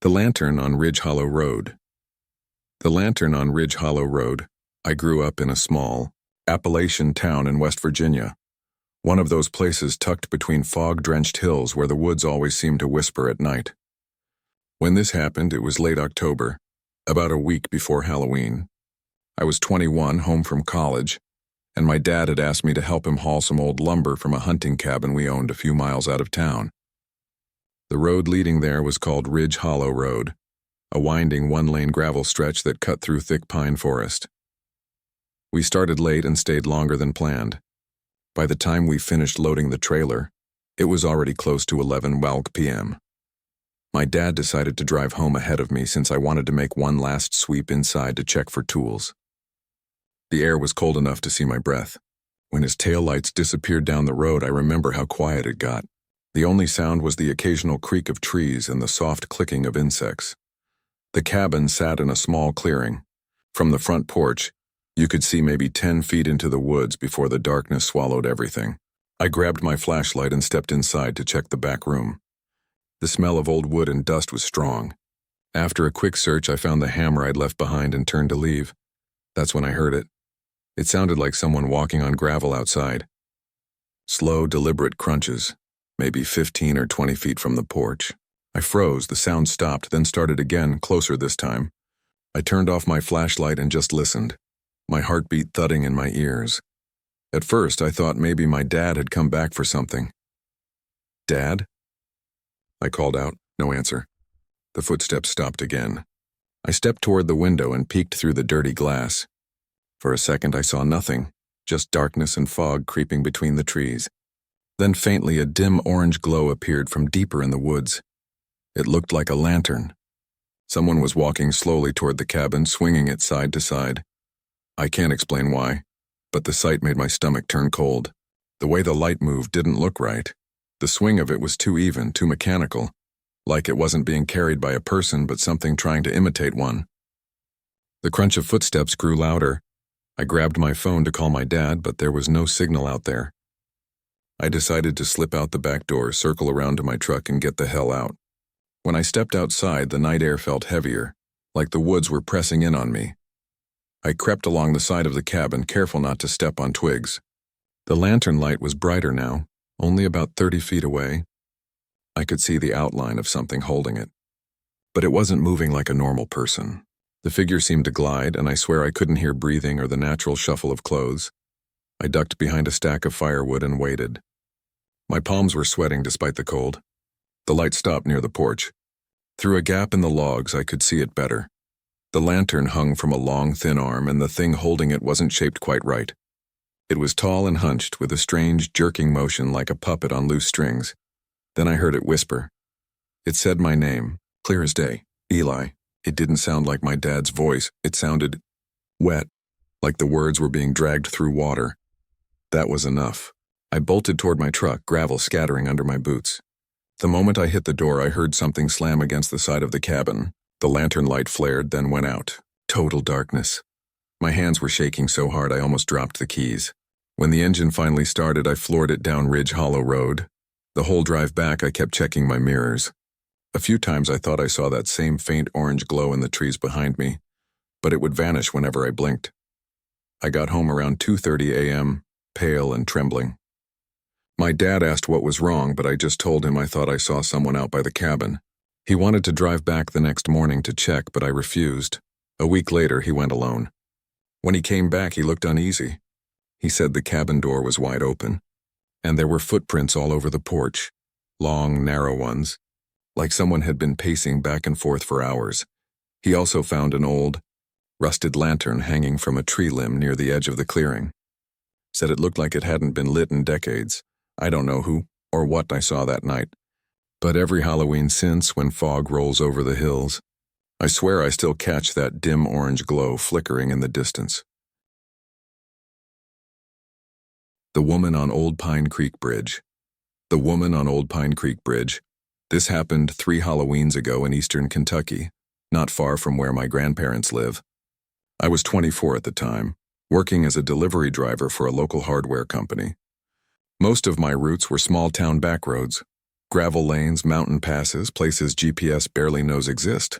The Lantern on Ridge Hollow Road. The Lantern on Ridge Hollow Road. I grew up in a small, Appalachian town in West Virginia, one of those places tucked between fog-drenched hills where the woods always seem to whisper at night. When this happened, it was late October, about a week before Halloween. I was 21, home from college, and my dad had asked me to help him haul some old lumber from a hunting cabin we owned a few miles out of town. The road leading there was called Ridge Hollow Road, a winding one-lane gravel stretch that cut through thick pine forest. We started late and stayed longer than planned. By the time we finished loading the trailer, it was already close to 11 p.m. My dad decided to drive home ahead of me since I wanted to make one last sweep inside to check for tools. The air was cold enough to see my breath. When his taillights disappeared down the road, I remember how quiet it got. The only sound was the occasional creak of trees and the soft clicking of insects. The cabin sat in a small clearing. From the front porch, you could see maybe 10 feet into the woods before the darkness swallowed everything. I grabbed my flashlight and stepped inside to check the back room. The smell of old wood and dust was strong. After a quick search, I found the hammer I'd left behind and turned to leave. That's when I heard it. It sounded like someone walking on gravel outside. Slow, deliberate crunches, maybe 15 or 20 feet from the porch. I froze, the sound stopped, then started again, closer this time. I turned off my flashlight and just listened, my heartbeat thudding in my ears. At first, I thought maybe my dad had come back for something. "Dad?" I called out, no answer. The footsteps stopped again. I stepped toward the window and peeked through the dirty glass. For a second, I saw nothing, just darkness and fog creeping between the trees. Then faintly, a dim orange glow appeared from deeper in the woods. It looked like a lantern. Someone was walking slowly toward the cabin, swinging it side to side. I can't explain why, but the sight made my stomach turn cold. The way the light moved didn't look right. The swing of it was too even, too mechanical, like it wasn't being carried by a person but something trying to imitate one. The crunch of footsteps grew louder. I grabbed my phone to call my dad, but there was no signal out there. I decided to slip out the back door, circle around to my truck, and get the hell out. When I stepped outside, the night air felt heavier, like the woods were pressing in on me. I crept along the side of the cabin, careful not to step on twigs. The lantern light was brighter now, only about 30 feet away. I could see the outline of something holding it. But it wasn't moving like a normal person. The figure seemed to glide, and I swear I couldn't hear breathing or the natural shuffle of clothes. I ducked behind a stack of firewood and waited. My palms were sweating despite the cold. The light stopped near the porch. Through a gap in the logs, I could see it better. The lantern hung from a long, thin arm, and the thing holding it wasn't shaped quite right. It was tall and hunched, with a strange, jerking motion like a puppet on loose strings. Then I heard it whisper. It said my name, clear as day, Eli. It didn't sound like my dad's voice. It sounded wet, like the words were being dragged through water. That was enough. I bolted toward my truck, gravel scattering under my boots. The moment I hit the door, I heard something slam against the side of the cabin. The lantern light flared, then went out. Total darkness. My hands were shaking so hard I almost dropped the keys. When the engine finally started, I floored it down Ridge Hollow Road. The whole drive back, I kept checking my mirrors. A few times I thought I saw that same faint orange glow in the trees behind me, but it would vanish whenever I blinked. I got home around 2:30 a.m., pale and trembling. My dad asked what was wrong, but I just told him I thought I saw someone out by the cabin. He wanted to drive back the next morning to check, but I refused. A week later, he went alone. When he came back, he looked uneasy. He said the cabin door was wide open, and there were footprints all over the porch, long, narrow ones, like someone had been pacing back and forth for hours. He also found an old, rusted lantern hanging from a tree limb near the edge of the clearing. Said it looked like it hadn't been lit in decades. I don't know who or what I saw that night, but every Halloween since, when fog rolls over the hills, I swear I still catch that dim orange glow flickering in the distance. The Woman on Old Pine Creek Bridge. The Woman on Old Pine Creek Bridge. This happened 3 Halloweens ago in eastern Kentucky, not far from where my grandparents live. I was 24 at the time, working as a delivery driver for a local hardware company. Most of my routes were small-town backroads, Gravel lanes, mountain passes, places GPS barely knows exist.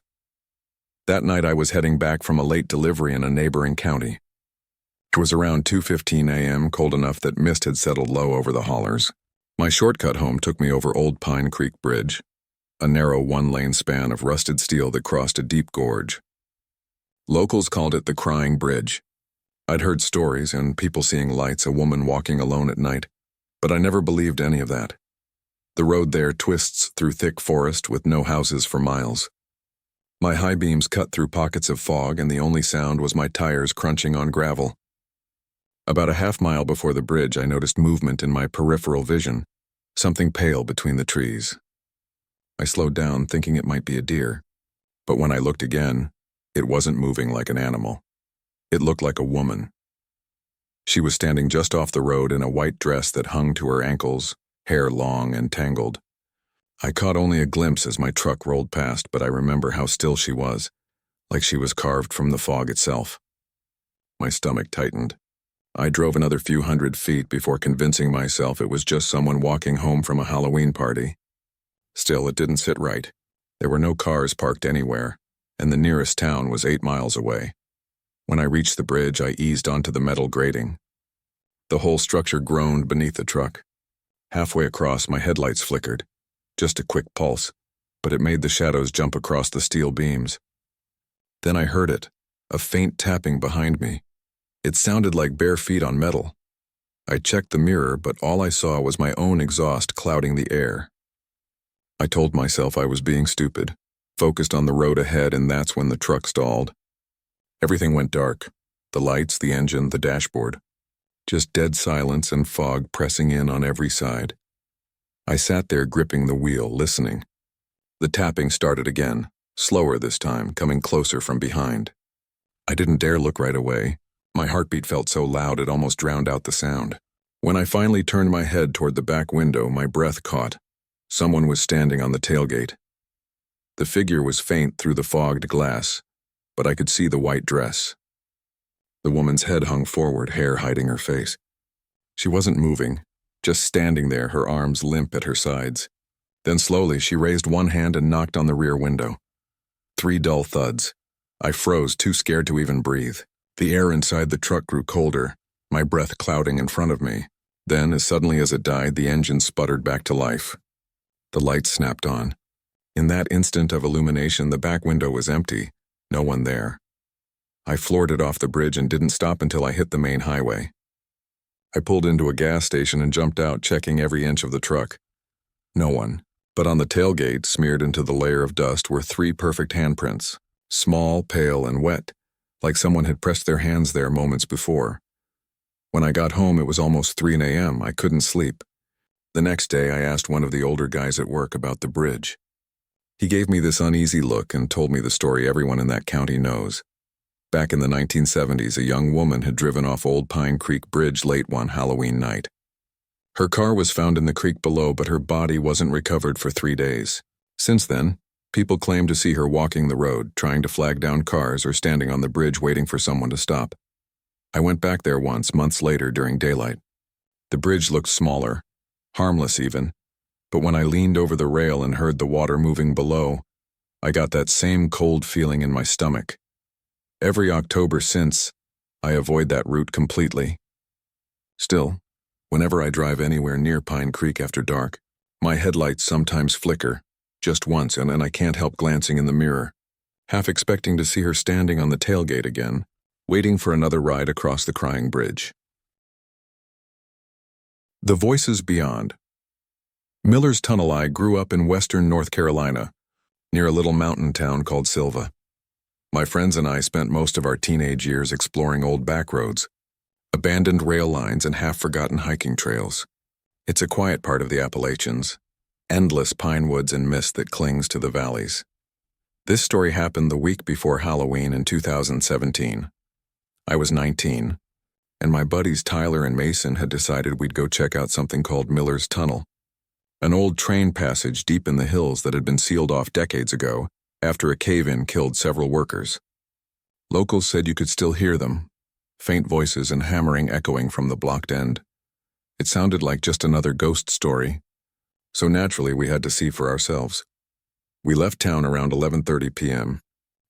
That night I was heading back from a late delivery in a neighboring county. It was around 2:15 a.m., cold enough that mist had settled low over the hollers. My shortcut home took me over Old Pine Creek Bridge, a narrow one-lane span of rusted steel that crossed a deep gorge. Locals called it the Crying Bridge. I'd heard stories and people seeing lights, a woman walking alone at night, but I never believed any of that. The road there twists through thick forest with no houses for miles. My high beams cut through pockets of fog, and the only sound was my tires crunching on gravel. About a half-mile before the bridge, I noticed movement in my peripheral vision, something pale between the trees. I slowed down, thinking it might be a deer, but when I looked again, it wasn't moving like an animal. It looked like a woman. She was standing just off the road in a white dress that hung to her ankles, hair long and tangled. I caught only a glimpse as my truck rolled past, but I remember how still she was, like she was carved from the fog itself. My stomach tightened. I drove another few hundred feet before convincing myself it was just someone walking home from a Halloween party. Still, it didn't sit right. There were no cars parked anywhere, and the nearest town was 8 miles away. When I reached the bridge, I eased onto the metal grating. The whole structure groaned beneath the truck. Halfway across, my headlights flickered. Just a quick pulse, but it made the shadows jump across the steel beams. Then I heard it, a faint tapping behind me. It sounded like bare feet on metal. I checked the mirror, but all I saw was my own exhaust clouding the air. I told myself I was being stupid, focused on the road ahead, and that's when the truck stalled. Everything went dark. The lights, the engine, the dashboard. Just dead silence and fog pressing in on every side. I sat there gripping the wheel, listening. The tapping started again, slower this time, coming closer from behind. I didn't dare look right away. My heartbeat felt so loud it almost drowned out the sound. When I finally turned my head toward the back window, my breath caught. Someone was standing on the tailgate. The figure was faint through the fogged glass, but I could see the white dress. The woman's head hung forward, hair hiding her face. She wasn't moving, just standing there, her arms limp at her sides. Then slowly she raised one hand and knocked on the rear window. 3 dull thuds. I froze, too scared to even breathe. The air inside the truck grew colder, my breath clouding in front of me. Then, as suddenly as it died, the engine sputtered back to life. The lights snapped on. In that instant of illumination, the back window was empty, no one there. I floored it off the bridge and didn't stop until I hit the main highway. I pulled into a gas station and jumped out, checking every inch of the truck. No one, but on the tailgate, smeared into the layer of dust, were 3 perfect handprints, small, pale, and wet, like someone had pressed their hands there moments before. When I got home, it was almost 3 a.m. I couldn't sleep. The next day, I asked one of the older guys at work about the bridge. He gave me this uneasy look and told me the story everyone in that county knows. Back in the 1970s, a young woman had driven off Old Pine Creek Bridge late one Halloween night. Her car was found in the creek below, but her body wasn't recovered for 3 days. Since then, people claim to see her walking the road, trying to flag down cars or standing on the bridge waiting for someone to stop. I went back there once, months later, during daylight. The bridge looked smaller, harmless even, but when I leaned over the rail and heard the water moving below, I got that same cold feeling in my stomach. Every October since, I avoid that route completely. Still, whenever I drive anywhere near Pine Creek after dark, my headlights sometimes flicker, just once, and then I can't help glancing in the mirror, half expecting to see her standing on the tailgate again, waiting for another ride across the Crying Bridge. The Voices Beyond. Miller's Tunnel. I grew up in western North Carolina, near a little mountain town called Silva. My friends and I spent most of our teenage years exploring old back roads, abandoned rail lines, and half-forgotten hiking trails. It's a quiet part of the Appalachians, endless pine woods and mist that clings to the valleys. This story happened the week before Halloween in 2017. I was 19, and my buddies Tyler and Mason had decided we'd go check out something called Miller's Tunnel, an old train passage deep in the hills that had been sealed off decades ago after a cave-in killed several workers. Locals said you could still hear them, faint voices and hammering echoing from the blocked end. It sounded like just another ghost story, so naturally we had to see for ourselves. We left town around 11:30 p.m.,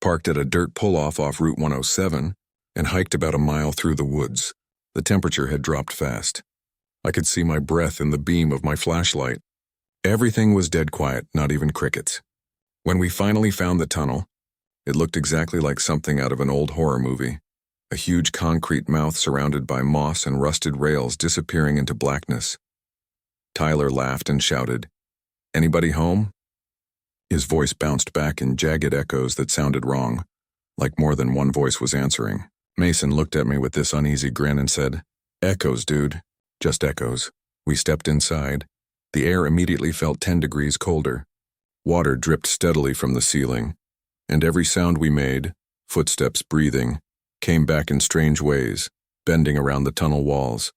parked at a dirt pull-off off Route 107, and hiked about a mile through the woods. The temperature had dropped fast. I could see my breath in the beam of my flashlight. Everything was dead quiet, not even crickets. When we finally found the tunnel, it looked exactly like something out of an old horror movie. A huge concrete mouth surrounded by moss and rusted rails disappearing into blackness. Tyler laughed and shouted, "Anybody home?" His voice bounced back in jagged echoes that sounded wrong, like more than one voice was answering. Mason looked at me with this uneasy grin and said, "Echoes, dude. Just echoes." We stepped inside. The air immediately felt 10 degrees colder. Water dripped steadily from the ceiling, and every sound we made, footsteps, breathing, came back in strange ways, bending around the tunnel walls.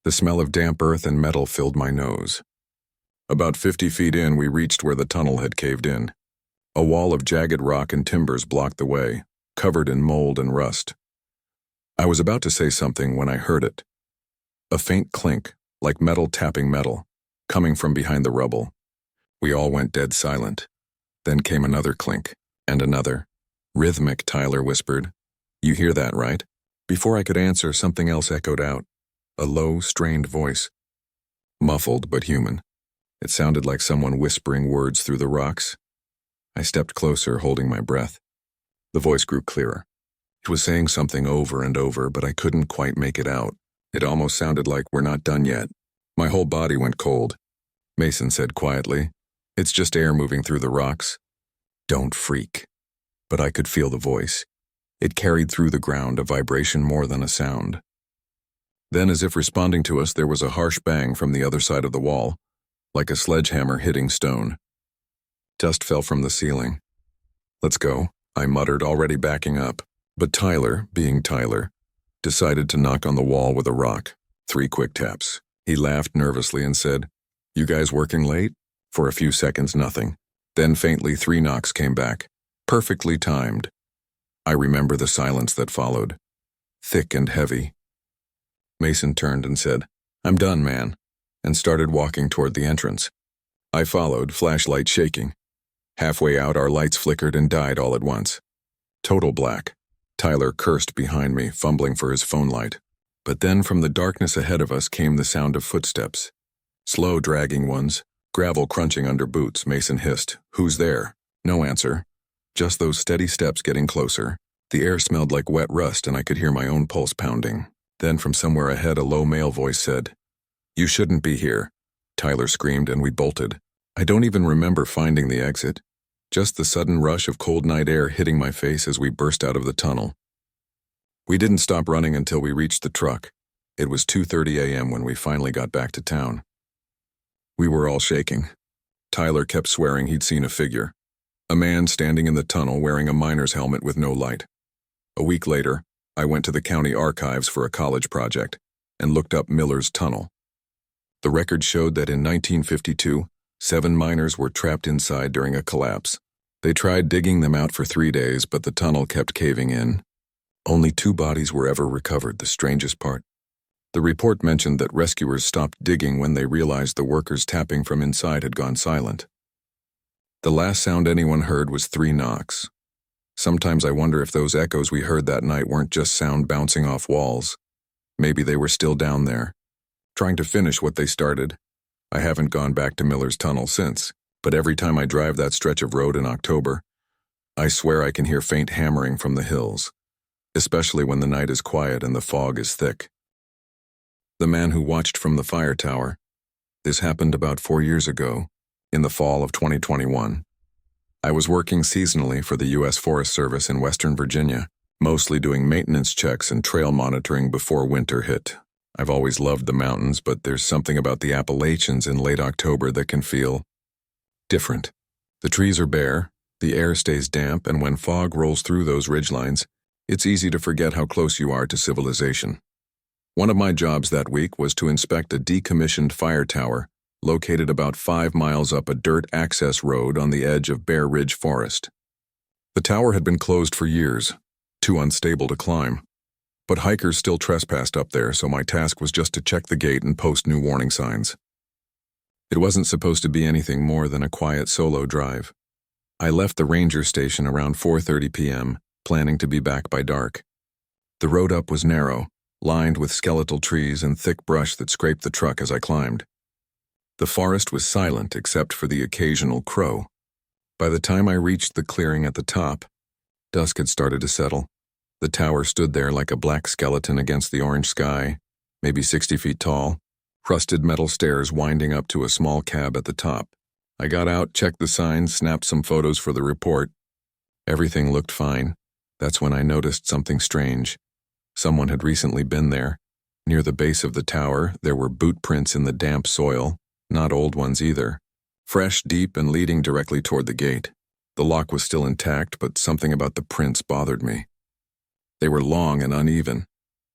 The smell of damp earth and metal filled my nose. About 50 feet in, we reached where the tunnel had caved in. A wall of jagged rock and timbers blocked the way, covered in mold and rust. I was about to say something when I heard it. A faint clink, like metal tapping metal, coming from behind the rubble. We all went dead silent. Then came another clink, and another. "Rhythmic," Tyler whispered. "You hear that, right?" Before I could answer, something else echoed out. A low, strained voice. Muffled but human. It sounded like someone whispering words through the rocks. I stepped closer, holding my breath. The voice grew clearer. It was saying something over and over, but I couldn't quite make it out. It almost sounded like, "We're not done yet." My whole body went cold. Mason said quietly, "It's just air moving through the rocks. Don't freak." But I could feel the voice. It carried through the ground, a vibration more than a sound. Then, as if responding to us, there was a harsh bang from the other side of the wall, like a sledgehammer hitting stone. Dust fell from the ceiling. "Let's go," I muttered, already backing up. But Tyler, being Tyler, decided to knock on the wall with a rock. 3 quick taps. He laughed nervously and said, "You guys working late?" For a few seconds, nothing. Then faintly 3 knocks came back, perfectly timed. I remember the silence that followed, thick and heavy. Mason turned and said, "I'm done, man," and started walking toward the entrance. I followed, flashlight shaking. Halfway out, our lights flickered and died all at once. Total black. Tyler cursed behind me, fumbling for his phone light. But then from the darkness ahead of us came the sound of footsteps. Slow, dragging ones, gravel crunching under boots. Mason hissed, "Who's there?" No answer. Just those steady steps getting closer. The air smelled like wet rust and I could hear my own pulse pounding. Then from somewhere ahead a low male voice said, "You shouldn't be here." Tyler screamed and we bolted. I don't even remember finding the exit. Just the sudden rush of cold night air hitting my face as we burst out of the tunnel. We didn't stop running until we reached the truck. It was 2:30 a.m. when we finally got back to town. We were all shaking. Tyler kept swearing he'd seen a figure. A man standing in the tunnel wearing a miner's helmet with no light. A week later, I went to the county archives for a college project and looked up Miller's Tunnel. The record showed that in 1952, 7 miners were trapped inside during a collapse. They tried digging them out for 3 days, but the tunnel kept caving in. Only 2 bodies were ever recovered, the strangest part. The report mentioned that rescuers stopped digging when they realized the workers tapping from inside had gone silent. The last sound anyone heard was 3 knocks. Sometimes I wonder if those echoes we heard that night weren't just sound bouncing off walls. Maybe they were still down there, trying to finish what they started. I haven't gone back to Miller's Tunnel since, but every time I drive that stretch of road in October, I swear I can hear faint hammering from the hills, especially when the night is quiet and the fog is thick. The man who watched from the fire tower. This happened about 4 years ago, in the fall of 2021. I was working seasonally for the U.S. Forest Service in Western Virginia, mostly doing maintenance checks and trail monitoring before winter hit. I've always loved the mountains, but there's something about the Appalachians in late October that can feel different. The trees are bare, the air stays damp, and when fog rolls through those ridgelines, it's easy to forget how close you are to civilization. One of my jobs that week was to inspect a decommissioned fire tower located about 5 miles up a dirt access road on the edge of Bear Ridge Forest. The tower had been closed for years, too unstable to climb. But hikers still trespassed up there, so my task was just to check the gate and post new warning signs. It wasn't supposed to be anything more than a quiet solo drive. I left the ranger station around 4:30 p.m., planning to be back by dark. The road up was narrow, lined with skeletal trees and thick brush that scraped the truck as I climbed. The forest was silent except for the occasional crow. By the time I reached the clearing at the top, dusk had started to settle. The tower stood there like a black skeleton against the orange sky, maybe 60 feet tall, rusted metal stairs winding up to a small cab at the top. I got out, checked the signs, snapped some photos for the report. Everything looked fine. That's when I noticed something strange. Someone had recently been there. Near the base of the tower, there were boot prints in the damp soil, not old ones either. Fresh, deep, and leading directly toward the gate. The lock was still intact, but something about the prints bothered me. They were long and uneven,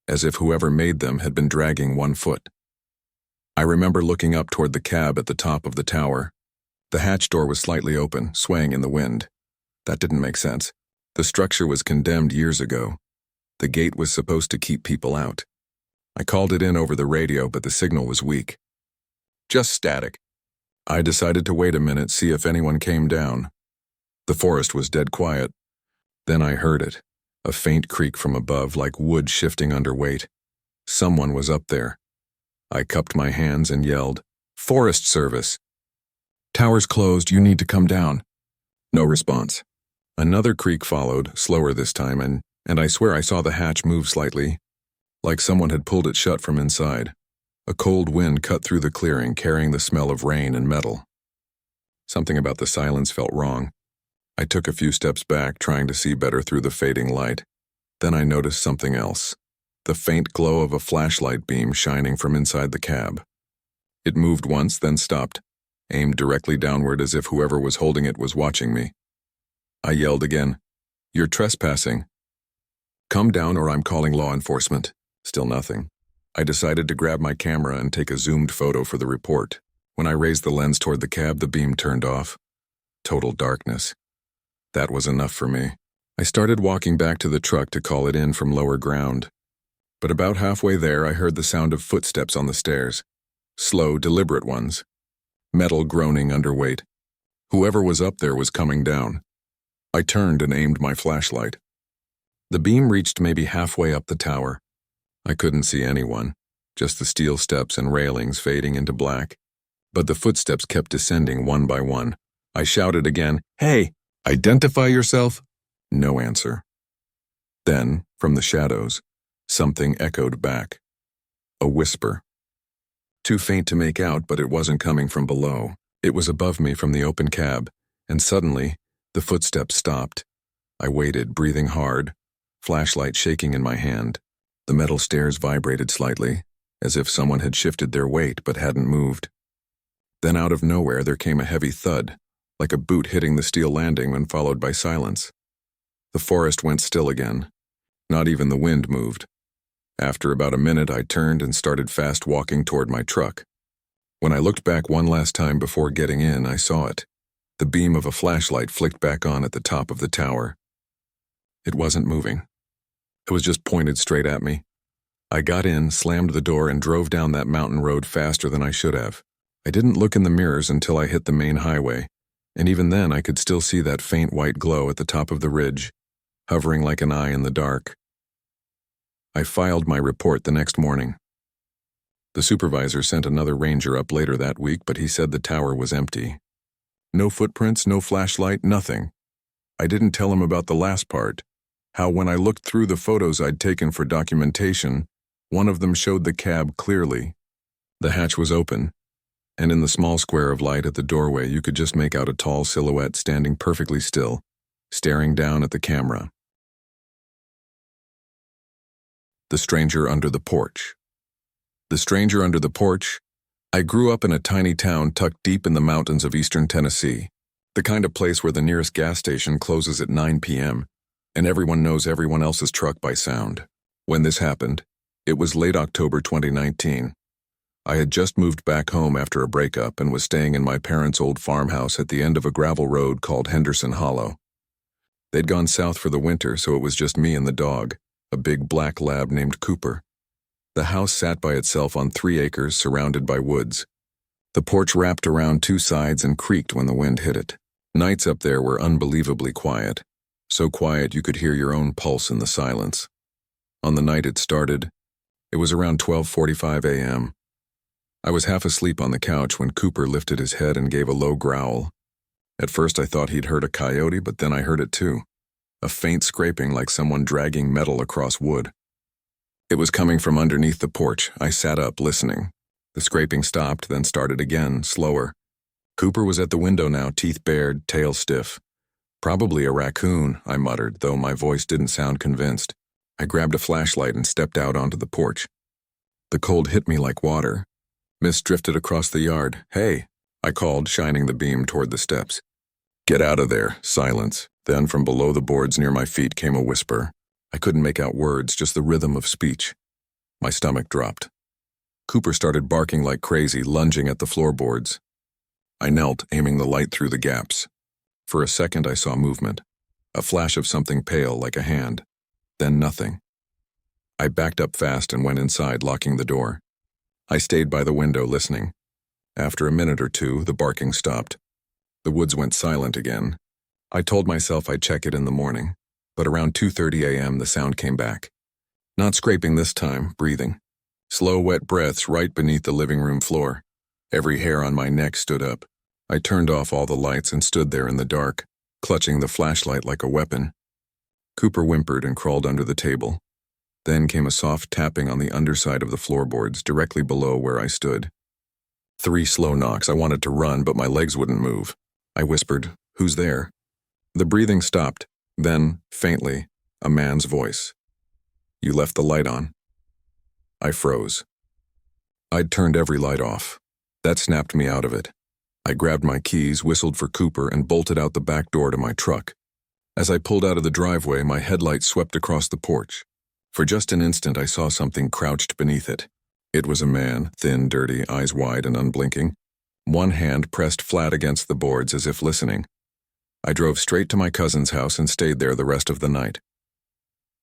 as if whoever made them had been dragging one foot. I remember looking up toward the cab at the top of the tower. The hatch door was slightly open, swaying in the wind. That didn't make sense. The structure was condemned years ago. The gate was supposed to keep people out. I called it in over the radio, but the signal was weak. Just static. I decided to wait a minute, see if anyone came down. The forest was dead quiet. Then I heard it, a faint creak from above like wood shifting under weight. Someone was up there. I cupped my hands and yelled, "Forest Service!" "Tower's closed, you need to come down." No response. Another creak followed, slower this time, and I swear I saw the hatch move slightly, like someone had pulled it shut from inside. A cold wind cut through the clearing, carrying the smell of rain and metal. Something about the silence felt wrong. I took a few steps back, trying to see better through the fading light. Then I noticed something else. The faint glow of a flashlight beam shining from inside the cab. It moved once, then stopped, aimed directly downward as if whoever was holding it was watching me. I yelled again, "You're trespassing. Come down or I'm calling law enforcement." Still nothing. I decided to grab my camera and take a zoomed photo for the report. When I raised the lens toward the cab, the beam turned off. Total darkness. That was enough for me. I started walking back to the truck to call it in from lower ground. But about halfway there, I heard the sound of footsteps on the stairs. Slow, deliberate ones. Metal groaning under weight. Whoever was up there was coming down. I turned and aimed my flashlight. The beam reached maybe halfway up the tower. I couldn't see anyone, just the steel steps and railings fading into black. But the footsteps kept descending one by one. I shouted again, "Hey, identify yourself!" No answer. Then, from the shadows, something echoed back. A whisper. Too faint to make out, but it wasn't coming from below. It was above me from the open cab, and suddenly, the footsteps stopped. I waited, breathing hard, flashlight shaking in my hand. The metal stairs vibrated slightly, as if someone had shifted their weight but hadn't moved. Then out of nowhere there came a heavy thud, like a boot hitting the steel landing and followed by silence. The forest went still again. Not even the wind moved. After about a minute, I turned and started fast walking toward my truck. When I looked back one last time before getting in, I saw it. The beam of a flashlight flicked back on at the top of the tower. It wasn't moving. It was just pointed straight at me. I got in, slammed the door, and drove down that mountain road faster than I should have. I didn't look in the mirrors until I hit the main highway, and even then I could still see that faint white glow at the top of the ridge, hovering like an eye in the dark. I filed my report the next morning. The supervisor sent another ranger up later that week, but he said the tower was empty. No footprints, no flashlight, nothing. I didn't tell him about the last part, how when I looked through the photos I'd taken for documentation, one of them showed the cab clearly. The hatch was open, and in the small square of light at the doorway you could just make out a tall silhouette standing perfectly still, staring down at the camera. The Stranger Under the Porch. The Stranger Under the Porch. I grew up in a tiny town tucked deep in the mountains of eastern Tennessee, the kind of place where the nearest gas station closes at 9 p.m., and everyone knows everyone else's truck by sound. When this happened, it was late October 2019. I had just moved back home after a breakup and was staying in my parents' old farmhouse at the end of a gravel road called Henderson Hollow. They'd gone south for the winter, so it was just me and the dog, a big black lab named Cooper. The house sat by itself on 3 acres surrounded by woods. The porch wrapped around two sides and creaked when the wind hit it. Nights up there were unbelievably quiet, so quiet you could hear your own pulse in the silence. On the night it started, it was around 12:45 a.m. I was half asleep on the couch when Cooper lifted his head and gave a low growl. At first I thought he'd heard a coyote, but then I heard it too. A faint scraping like someone dragging metal across wood. It was coming from underneath the porch. I sat up, listening. The scraping stopped, then started again, slower. Cooper was at the window now, teeth bared, tail stiff. Probably a raccoon, I muttered, though my voice didn't sound convinced. I grabbed a flashlight and stepped out onto the porch. The cold hit me like water. Mist drifted across the yard. "Hey," I called, shining the beam toward the steps. "Get out of there." Silence. Then from below the boards near my feet came a whisper. I couldn't make out words, just the rhythm of speech. My stomach dropped. Cooper started barking like crazy, lunging at the floorboards. I knelt, aiming the light through the gaps. For a second I saw movement. A flash of something pale, like a hand. Then nothing. I backed up fast and went inside, locking the door. I stayed by the window, listening. After a minute or two, the barking stopped. The woods went silent again. I told myself I'd check it in the morning, but around 2:30 a.m. the sound came back. Not scraping this time, breathing. Slow, wet breaths right beneath the living room floor. Every hair on my neck stood up. I turned off all the lights and stood there in the dark, clutching the flashlight like a weapon. Cooper whimpered and crawled under the table. Then came a soft tapping on the underside of the floorboards, directly below where I stood. 3 slow knocks. I wanted to run, but my legs wouldn't move. I whispered, "Who's there?" The breathing stopped. Then, faintly, a man's voice. "You left the light on." I froze. I'd turned every light off. That snapped me out of it. I grabbed my keys, whistled for Cooper, and bolted out the back door to my truck. As I pulled out of the driveway, my headlight swept across the porch. For just an instant, I saw something crouched beneath it. It was a man, thin, dirty, eyes wide and unblinking. One hand pressed flat against the boards as if listening. I drove straight to my cousin's house and stayed there the rest of the night.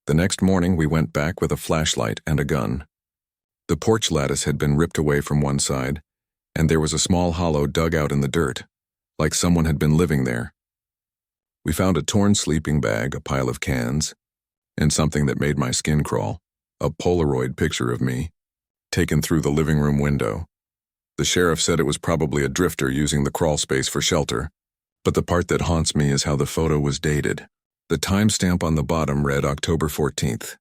The next morning, we went back with a flashlight and a gun. The porch lattice had been ripped away from one side, and there was a small hollow dug out in the dirt, like someone had been living there. We found a torn sleeping bag, a pile of cans, and something that made my skin crawl, a Polaroid picture of me, taken through the living room window. The sheriff said it was probably a drifter using the crawl space for shelter, but the part that haunts me is how the photo was dated. The timestamp on the bottom read October 14th,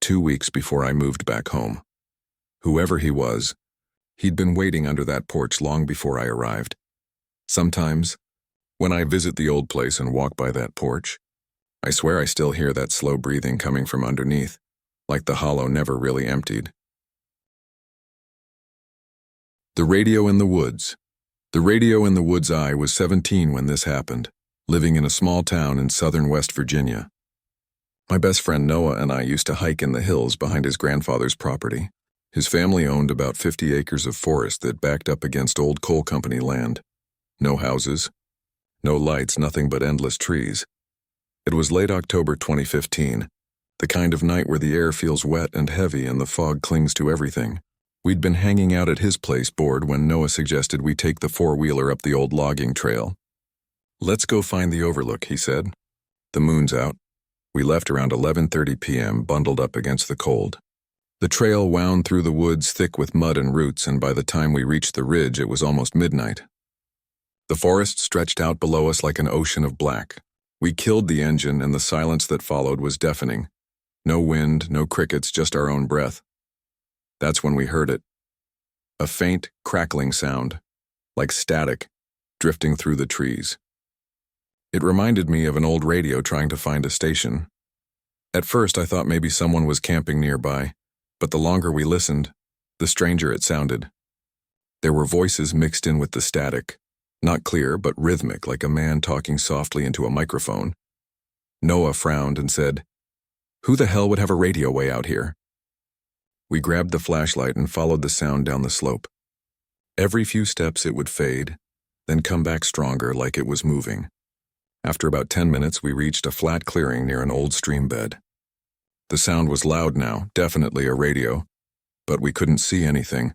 2 weeks before I moved back home. Whoever he was, he'd been waiting under that porch long before I arrived. Sometimes, when I visit the old place and walk by that porch, I swear I still hear that slow breathing coming from underneath, like the hollow never really emptied. The radio in the woods. The radio in the woods. I was 17 when this happened, living in a small town in southern West Virginia. My best friend Noah and I used to hike in the hills behind his grandfather's property. His family owned about 50 acres of forest that backed up against old coal company land. No houses, no lights, nothing but endless trees. It was late October 2015, the kind of night where the air feels wet and heavy and the fog clings to everything. We'd been hanging out at his place bored when Noah suggested we take the four-wheeler up the old logging trail. "Let's go find the overlook," he said. "The moon's out." We left around 11:30 p.m., bundled up against the cold. The trail wound through the woods thick with mud and roots, and by the time we reached the ridge, it was almost midnight. The forest stretched out below us like an ocean of black. We killed the engine, and the silence that followed was deafening. No wind, no crickets, just our own breath. That's when we heard it. A faint, crackling sound, like static, drifting through the trees. It reminded me of an old radio trying to find a station. At first, I thought maybe someone was camping nearby, but the longer we listened, the stranger it sounded. There were voices mixed in with the static, not clear but rhythmic, like a man talking softly into a microphone. Noah frowned and said, "Who the hell would have a radio way out here?" We grabbed the flashlight and followed the sound down the slope. Every few steps it would fade, then come back stronger like it was moving. After about 10 minutes, we reached a flat clearing near an old stream bed. The sound was loud now, definitely a radio, but we couldn't see anything.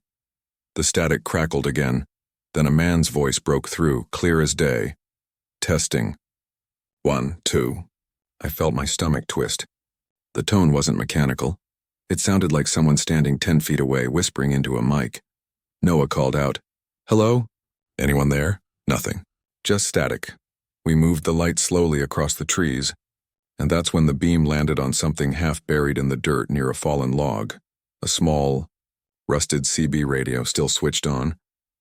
The static crackled again, Then a man's voice broke through, clear as day. Testing. 1, 2. I felt my stomach twist. The tone wasn't mechanical. It sounded like someone standing 10 feet away whispering into a mic. Noah called out, "Hello? Anyone there?" Nothing. Just static. We moved the light slowly across the trees, and that's when the beam landed on something half buried in the dirt near a fallen log. A small, rusted CB radio still switched on,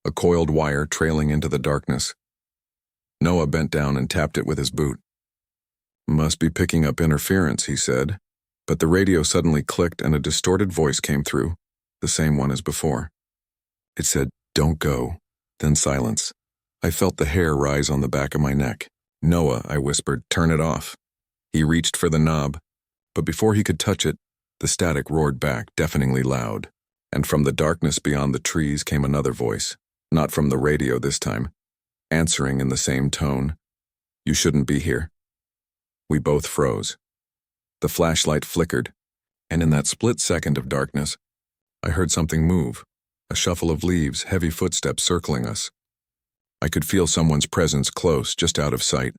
a coiled wire trailing into the darkness. Noah bent down and tapped it with his boot. "Must be picking up interference," he said, but the radio suddenly clicked and a distorted voice came through, the same one as before. It said, "Don't go," then silence. I felt the hair rise on the back of my neck. "Noah," I whispered, "turn it off." He reached for the knob, but before he could touch it, the static roared back, deafeningly loud. And from the darkness beyond the trees came another voice, not from the radio this time, answering in the same tone, "You shouldn't be here." We both froze. The flashlight flickered, and in that split second of darkness, I heard something move, a shuffle of leaves, heavy footsteps circling us. I could feel someone's presence close, just out of sight.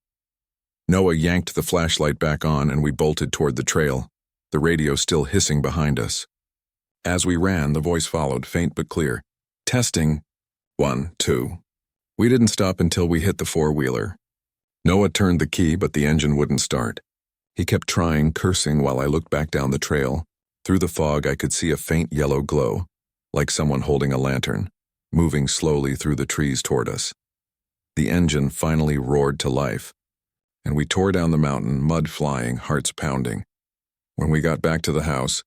Noah yanked the flashlight back on and we bolted toward the trail, the radio still hissing behind us. As we ran, the voice followed, faint but clear. "Testing. 1, 2. We didn't stop until we hit the four-wheeler. Noah turned the key, but the engine wouldn't start. He kept trying, cursing while I looked back down the trail. Through the fog, I could see a faint yellow glow, like someone holding a lantern, moving slowly through the trees toward us. The engine finally roared to life, and we tore down the mountain, mud flying, hearts pounding. When we got back to the house,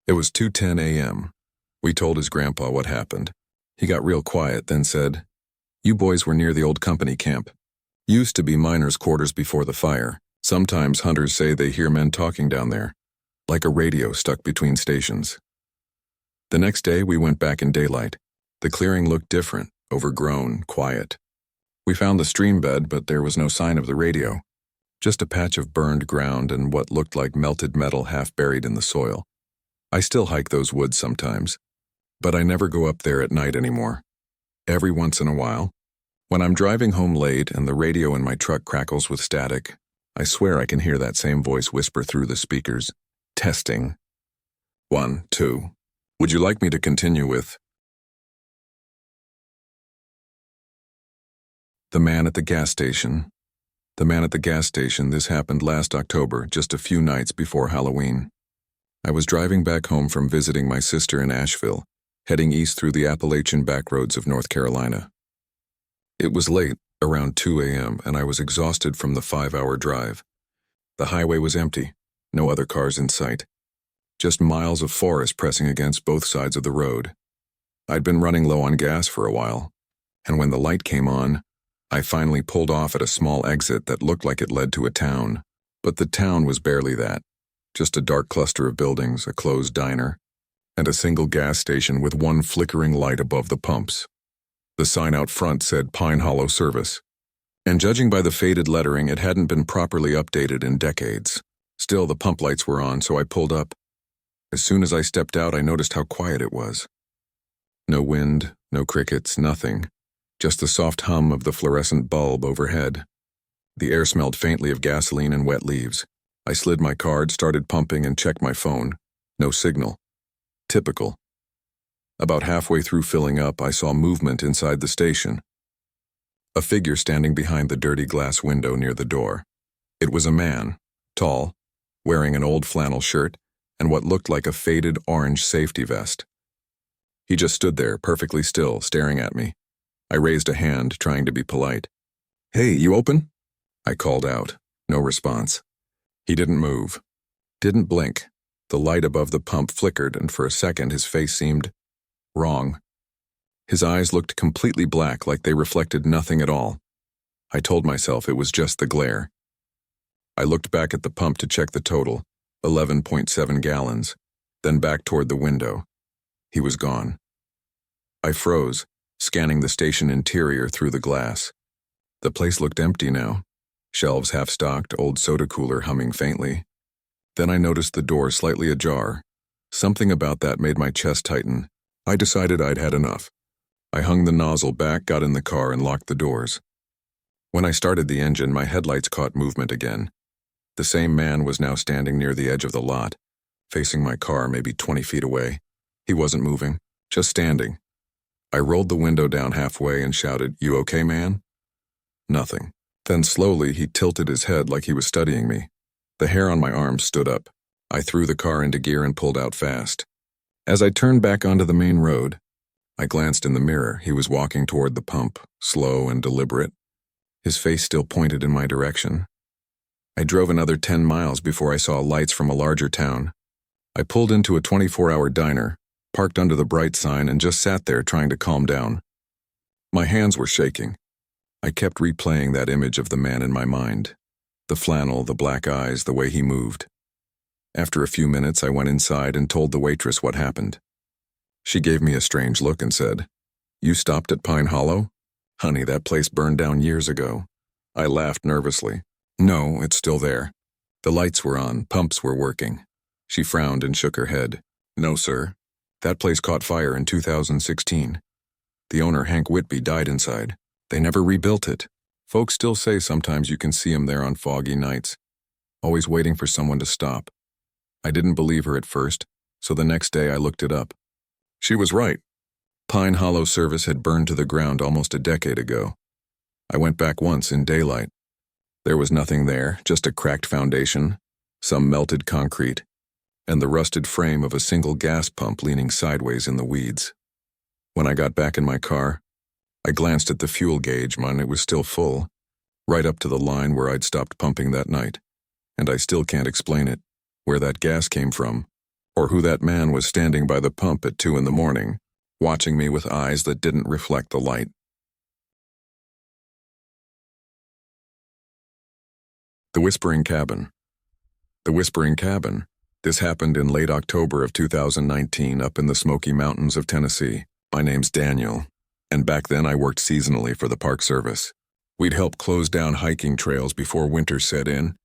it was 2:10 a.m. We told his grandpa what happened. He got real quiet, then said, "You boys were near the old company camp. Used to be miners' quarters before the fire. Sometimes hunters say they hear men talking down there, like a radio stuck between stations." The next day, we went back in daylight. The clearing looked different, overgrown, quiet. We found the stream bed, but there was no sign of the radio. Just a patch of burned ground and what looked like melted metal half buried in the soil. I still hike those woods sometimes, but I never go up there at night anymore. Every once in a while, when I'm driving home late and the radio in my truck crackles with static, I swear I can hear that same voice whisper through the speakers. "Testing. 1, 2. Would you like me to continue with The Man at the Gas Station? The Man at the Gas Station, this happened last October, just a few nights before Halloween. I was driving back home from visiting my sister in Asheville, heading east through the Appalachian backroads of North Carolina. It was late, around 2 a.m., and I was exhausted from the 5-hour drive. The highway was empty, no other cars in sight. Just miles of forest pressing against both sides of the road. I'd been running low on gas for a while, and when the light came on, I finally pulled off at a small exit that looked like it led to a town. But the town was barely that. Just a dark cluster of buildings, a closed diner, and a single gas station with one flickering light above the pumps. The sign out front said Pine Hollow Service, and judging by the faded lettering, it hadn't been properly updated in decades. Still, the pump lights were on, so I pulled up. As soon as I stepped out, I noticed how quiet it was. No wind, no crickets, nothing. Just the soft hum of the fluorescent bulb overhead. The air smelled faintly of gasoline and wet leaves. I slid my card, started pumping, and checked my phone. No signal. Typical. About halfway through filling up, I saw movement inside the station. A figure standing behind the dirty glass window near the door. It was a man, tall, wearing an old flannel shirt and what looked like a faded orange safety vest. He just stood there, perfectly still, staring at me. I raised a hand, trying to be polite. "Hey, you open?" I called out. No response. He didn't move. Didn't blink. The light above the pump flickered, and for a second his face seemed wrong. His eyes looked completely black, like they reflected nothing at all. I told myself it was just the glare. I looked back at the pump to check the total, 11.7 gallons, then back toward the window. He was gone. I froze, scanning the station interior through the glass. The place looked empty now. Shelves half-stocked, old soda cooler humming faintly. Then I noticed the door slightly ajar. Something about that made my chest tighten. I decided I'd had enough. I hung the nozzle back, got in the car, and locked the doors. When I started the engine, my headlights caught movement again. The same man was now standing near the edge of the lot, facing my car maybe 20 feet away. He wasn't moving, just standing. I rolled the window down halfway and shouted, "You okay, man?" Nothing. Then slowly he tilted his head like he was studying me. The hair on my arms stood up. I threw the car into gear and pulled out fast. As I turned back onto the main road, I glanced in the mirror. He was walking toward the pump, slow and deliberate. His face still pointed in my direction. I drove another 10 miles before I saw lights from a larger town. I pulled into a 24-hour diner, parked under the bright sign, and just sat there trying to calm down. My hands were shaking. I kept replaying that image of the man in my mind. The flannel, the black eyes, the way he moved. After a few minutes, I went inside and told the waitress what happened. She gave me a strange look and said, "You stopped at Pine Hollow? Honey, that place burned down years ago." I laughed nervously. "No, it's still there. The lights were on, pumps were working." She frowned and shook her head. "No, sir. That place caught fire in 2016. The owner, Hank Whitby, died inside. They never rebuilt it. Folks still say sometimes you can see him there on foggy nights, always waiting for someone to stop." I didn't believe her at first, so the next day I looked it up. She was right. Pine Hollow service had burned to the ground almost a decade ago. I went back once in daylight. There was nothing there, just a cracked foundation, some melted concrete, and the rusted frame of a single gas pump leaning sideways in the weeds. When I got back in my car, I glanced at the fuel gauge, and it was still full, right up to the line where I'd stopped pumping that night. And I still can't explain it, where that gas came from, or who that man was standing by the pump at 2 in the morning, watching me with eyes that didn't reflect the light. The Whispering Cabin. The Whispering Cabin. This happened in late October of 2019 up in the Smoky Mountains of Tennessee. My name's Daniel, and back then I worked seasonally for the Park Service. We'd help close down hiking trails before winter set in,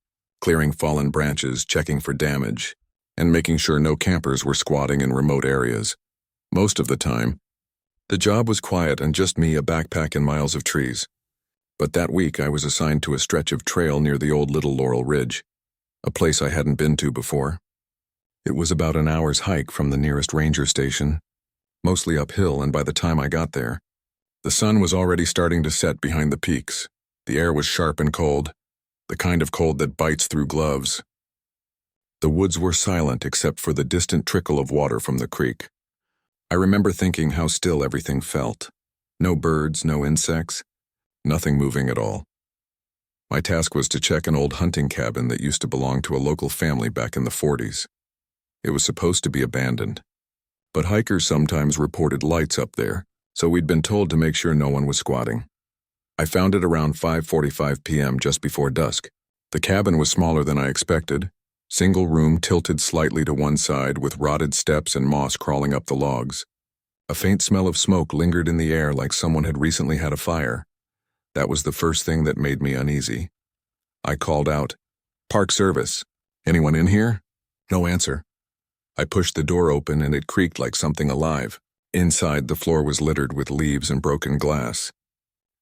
clearing fallen branches, checking for damage, and making sure no campers were squatting in remote areas. Most of the time, the job was quiet and just me, a backpack, and miles of trees. But that week I was assigned to a stretch of trail near the old Little Laurel Ridge, a place I hadn't been to before. It was about an hour's hike from the nearest ranger station, mostly uphill, and by the time I got there, the sun was already starting to set behind the peaks. The air was sharp and cold, the kind of cold that bites through gloves. The woods were silent except for the distant trickle of water from the creek. I remember thinking how still everything felt. No birds, no insects, nothing moving at all. My task was to check an old hunting cabin that used to belong to a local family back in the 40s. It was supposed to be abandoned, but hikers sometimes reported lights up there, so we'd been told to make sure no one was squatting. I found it around 5:45 p.m. just before dusk. The cabin was smaller than I expected, single room tilted slightly to one side with rotted steps and moss crawling up the logs. A faint smell of smoke lingered in the air like someone had recently had a fire. That was the first thing that made me uneasy. I called out, "Park Service. Anyone in here?" No answer. I pushed the door open and it creaked like something alive. Inside, the floor was littered with leaves and broken glass.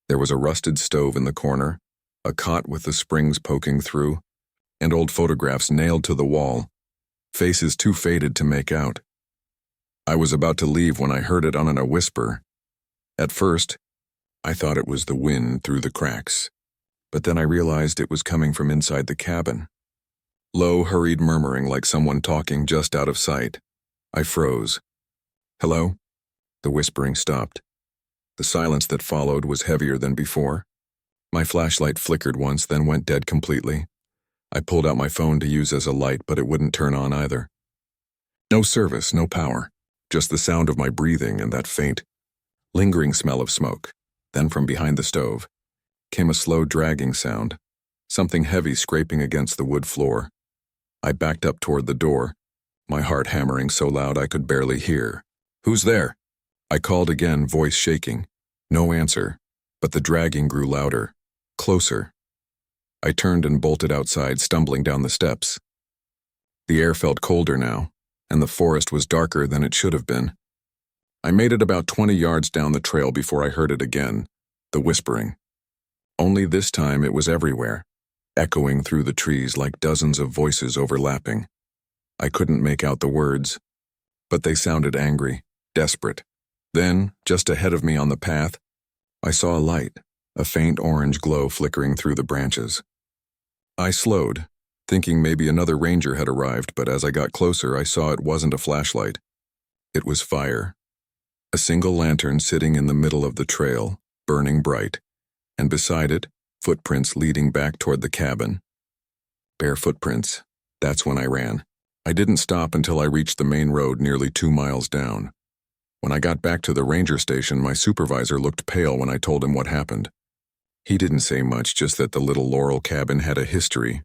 There was a rusted stove in the corner, a cot with the springs poking through, and old photographs nailed to the wall, faces too faded to make out. I was about to leave when I heard it on in a whisper. At first, I thought it was the wind through the cracks, but then I realized it was coming from inside the cabin. Low, hurried murmuring like someone talking just out of sight. I froze. "Hello?" The whispering stopped. The silence that followed was heavier than before. My flashlight flickered once, then went dead completely. I pulled out my phone to use as a light, but it wouldn't turn on either. No service, no power, just the sound of my breathing and that faint, lingering smell of smoke. Then from behind the stove came a slow dragging sound, something heavy scraping against the wood floor. I backed up toward the door, my heart hammering so loud I could barely hear. "Who's there?" I called again, voice shaking. No answer, but the dragging grew louder, closer. I turned and bolted outside, stumbling down the steps. The air felt colder now, and the forest was darker than it should have been. I made it about 20 yards down the trail before I heard it again, the whispering. Only this time it was everywhere, echoing through the trees like dozens of voices overlapping. I couldn't make out the words, but they sounded angry, desperate. Then, just ahead of me on the path, I saw a light, a faint orange glow flickering through the branches. I slowed, thinking maybe another ranger had arrived, but as I got closer, I saw it wasn't a flashlight. It was fire. A single lantern sitting in the middle of the trail, burning bright, and beside it, footprints leading back toward the cabin. Bare footprints. That's when I ran. I didn't stop until I reached the main road nearly 2 miles down. When I got back to the ranger station, my supervisor looked pale when I told him what happened. He didn't say much, just that the little Laurel cabin had a history.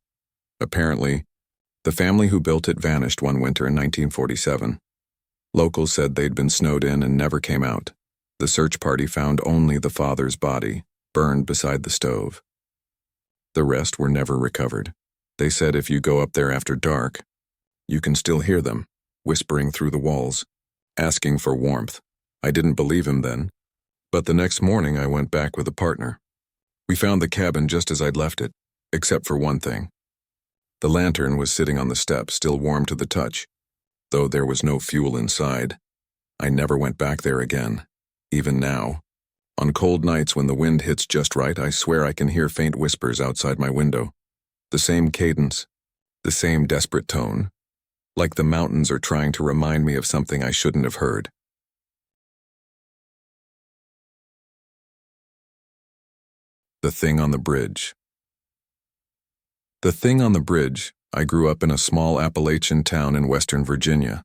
Apparently, the family who built it vanished one winter in 1947. Locals said they'd been snowed in and never came out. The search party found only the father's body, burned beside the stove. The rest were never recovered. They said if you go up there after dark, you can still hear them, whispering through the walls, asking for warmth. I didn't believe him then, but the next morning I went back with a partner. We found the cabin just as I'd left it, except for one thing. The lantern was sitting on the step, still warm to the touch, though there was no fuel inside. I never went back there again, even now. On cold nights when the wind hits just right, I swear I can hear faint whispers outside my window. The same cadence, the same desperate tone, like the mountains are trying to remind me of something I shouldn't have heard. The Thing on the Bridge. The Thing on the Bridge. I grew up in a small Appalachian town in Western Virginia,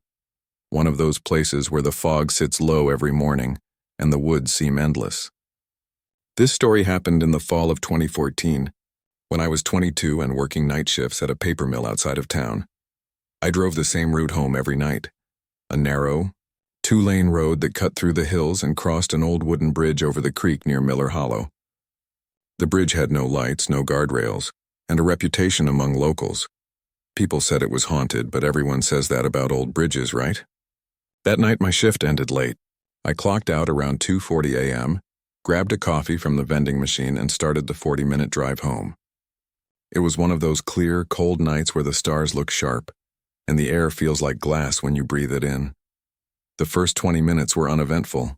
one of those places where the fog sits low every morning and the woods seem endless. This story happened in the fall of 2014, when I was 22 and working night shifts at a paper mill outside of town. I drove the same route home every night, a narrow, 2-lane road that cut through the hills and crossed an old wooden bridge over the creek near Miller Hollow. The bridge had no lights, no guardrails, and a reputation among locals. People said it was haunted, but everyone says that about old bridges, right? That night my shift ended late. I clocked out around 2:40 a.m., grabbed a coffee from the vending machine, and started the 40-minute drive home. It was one of those clear, cold nights where the stars look sharp, and the air feels like glass when you breathe it in. The first 20 minutes were uneventful.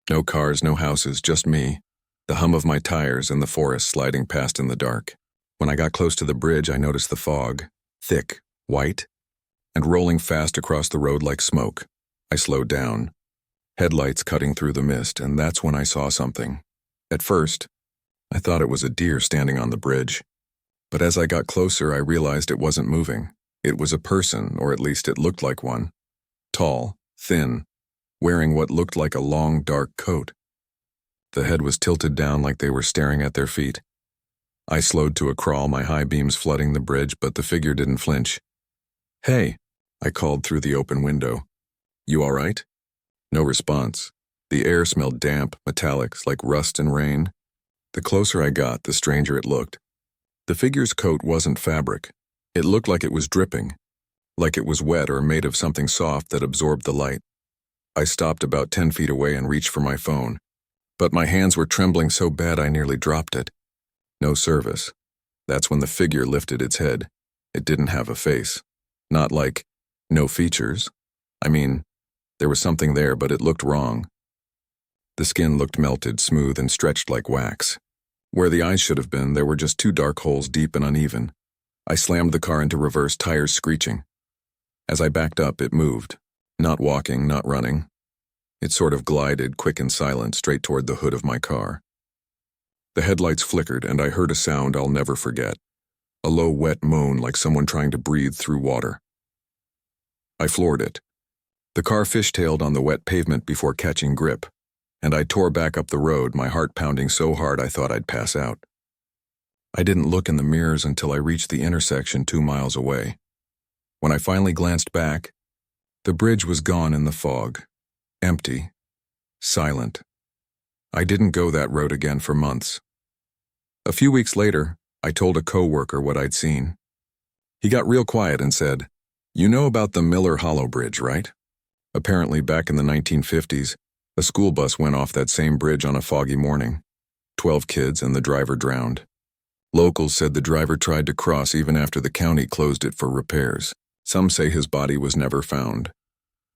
No cars, no houses, just me, the hum of my tires, and the forest sliding past in the dark. When I got close to the bridge, I noticed the fog, thick, white, and rolling fast across the road like smoke. I slowed down, headlights cutting through the mist, and that's when I saw something. At first, I thought it was a deer standing on the bridge, but as I got closer, I realized it wasn't moving. It was a person, or at least it looked like one. Tall, thin, wearing what looked like a long, dark coat. The head was tilted down like they were staring at their feet. I slowed to a crawl, my high beams flooding the bridge, but the figure didn't flinch. "Hey," I called through the open window. "You all right?" No response. The air smelled damp, metallic, like rust and rain. The closer I got, the stranger it looked. The figure's coat wasn't fabric. It looked like it was dripping, like it was wet or made of something soft that absorbed the light. I stopped about 10 feet away and reached for my phone, but my hands were trembling so bad I nearly dropped it. No service. That's when the figure lifted its head. It didn't have a face. Not like, no features. I mean, there was something there, but it looked wrong. The skin looked melted, smooth, and stretched like wax. Where the eyes should have been, there were just 2 dark holes, deep and uneven. I slammed the car into reverse, tires screeching. As I backed up, it moved. Not walking, not running. It sort of glided, quick and silent, straight toward the hood of my car. The headlights flickered, and I heard a sound I'll never forget. A low, wet moan like someone trying to breathe through water. I floored it. The car fishtailed on the wet pavement before catching grip, and I tore back up the road, my heart pounding so hard I thought I'd pass out. I didn't look in the mirrors until I reached the intersection 2 miles away. When I finally glanced back, the bridge was gone in the fog, empty, silent. I didn't go that road again for months. A few weeks later, I told a coworker what I'd seen. He got real quiet and said, "You know about the Miller Hollow Bridge, right?" Apparently, back in the 1950s, a school bus went off that same bridge on a foggy morning. 12 kids and the driver drowned. Locals said the driver tried to cross even after the county closed it for repairs. Some say his body was never found.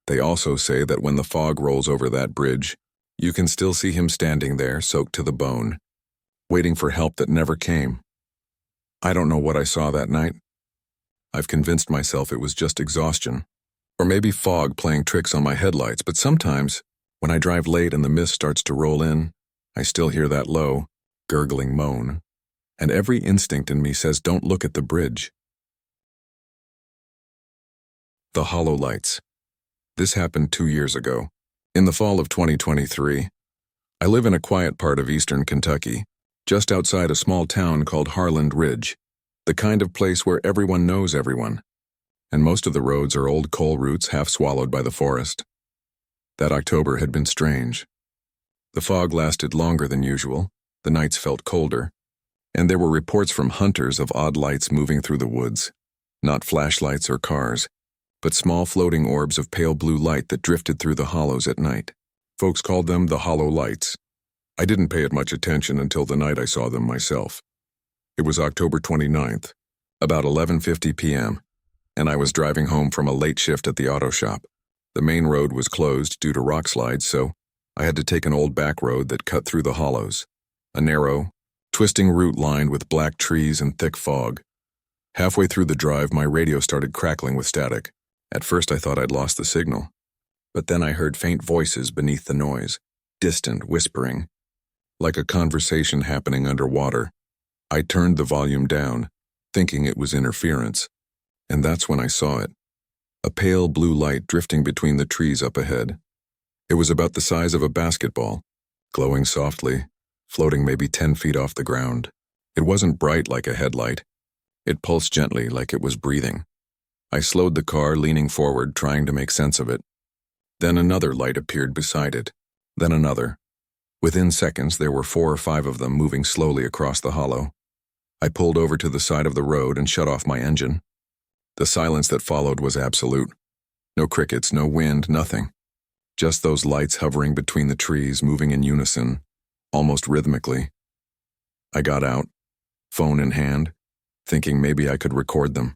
They also say that when the fog rolls over that bridge, you can still see him standing there, soaked to the bone, waiting for help that never came. I don't know what I saw that night. I've convinced myself it was just exhaustion, or maybe fog playing tricks on my headlights, but sometimes, when I drive late and the mist starts to roll in, I still hear that low, gurgling moan, and every instinct in me says don't look at the bridge. The hollow lights. This happened 2 years ago, in the fall of 2023. I live in a quiet part of eastern Kentucky, just outside a small town called Harland Ridge, the kind of place where everyone knows everyone, and most of the roads are old coal routes half swallowed by the forest. That October had been strange. The fog lasted longer than usual, the nights felt colder, and there were reports from hunters of odd lights moving through the woods, not flashlights or cars, but small floating orbs of pale blue light that drifted through the hollows at night. Folks called them the hollow lights. I didn't pay it much attention until the night I saw them myself. It was October 29th, about 11:50 p.m., and I was driving home from a late shift at the auto shop. The main road was closed due to rock slides, so I had to take an old back road that cut through the hollows, a narrow, twisting route lined with black trees and thick fog. Halfway through the drive, my radio started crackling with static. At first I thought I'd lost the signal, but then I heard faint voices beneath the noise, distant, whispering, like a conversation happening underwater. I turned the volume down, thinking it was interference, and that's when I saw it. A pale blue light drifting between the trees up ahead. It was about the size of a basketball, glowing softly, floating maybe 10 feet off the ground. It wasn't bright like a headlight. It pulsed gently like it was breathing. I slowed the car, leaning forward, trying to make sense of it. Then another light appeared beside it. Then another. Within seconds, there were 4 or 5 of them moving slowly across the hollow. I pulled over to the side of the road and shut off my engine. The silence that followed was absolute. No crickets, no wind, nothing. Just those lights hovering between the trees, moving in unison, almost rhythmically. I got out, phone in hand, thinking maybe I could record them.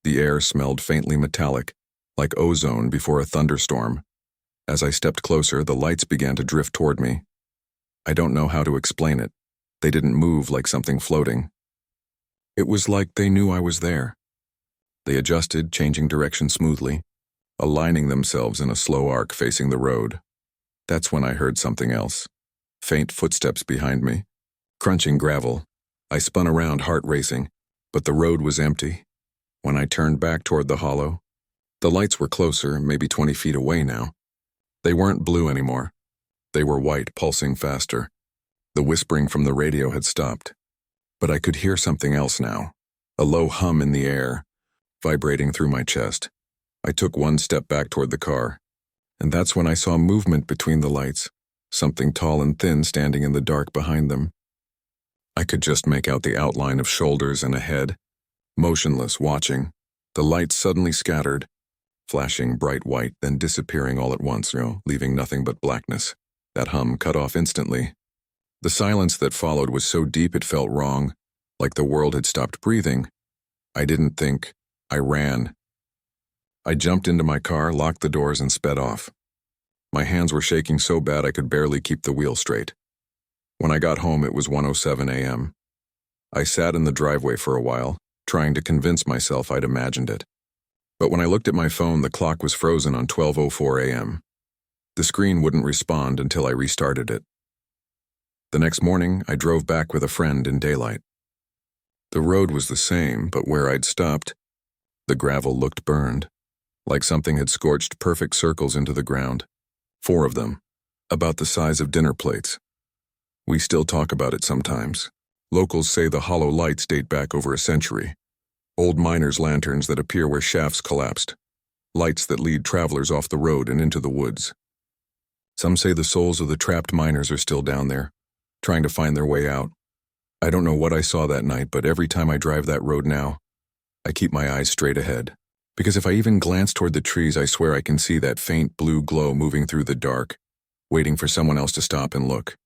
The air smelled faintly metallic, like ozone before a thunderstorm. As I stepped closer, the lights began to drift toward me. I don't know how to explain it. They didn't move like something floating. It was like they knew I was there. They adjusted, changing direction smoothly, aligning themselves in a slow arc facing the road. That's when I heard something else. Faint footsteps behind me, crunching gravel. I spun around, heart racing, but the road was empty. When I turned back toward the hollow, the lights were closer, maybe 20 feet away now. They weren't blue anymore. They were white, pulsing faster. The whispering from the radio had stopped. But I could hear something else now, a low hum in the air, vibrating through my chest. I took one step back toward the car, and that's when I saw movement between the lights, something tall and thin standing in the dark behind them. I could just make out the outline of shoulders and a head, motionless, watching. The lights suddenly scattered, flashing bright white, then disappearing all at once, leaving nothing but blackness. That hum cut off instantly. The silence that followed was so deep it felt wrong, like the world had stopped breathing. I didn't think. I ran. I jumped into my car, locked the doors, and sped off. My hands were shaking so bad I could barely keep the wheel straight. When I got home, it was 1:07 a.m. I sat in the driveway for a while, trying to convince myself I'd imagined it. But when I looked at my phone, the clock was frozen on 12:04 a.m. The screen wouldn't respond until I restarted it. The next morning, I drove back with a friend in daylight. The road was the same, but where I'd stopped, the gravel looked burned, like something had scorched perfect circles into the ground. 4 of them, about the size of dinner plates. We still talk about it sometimes. Locals say the hollow lights date back over a century. Old miners' lanterns that appear where shafts collapsed. Lights that lead travelers off the road and into the woods. Some say the souls of the trapped miners are still down there, trying to find their way out. I don't know what I saw that night, but every time I drive that road now, I keep my eyes straight ahead, Because if I even glance toward the trees, I swear I can see that faint blue glow moving through the dark, waiting for someone else to stop and look.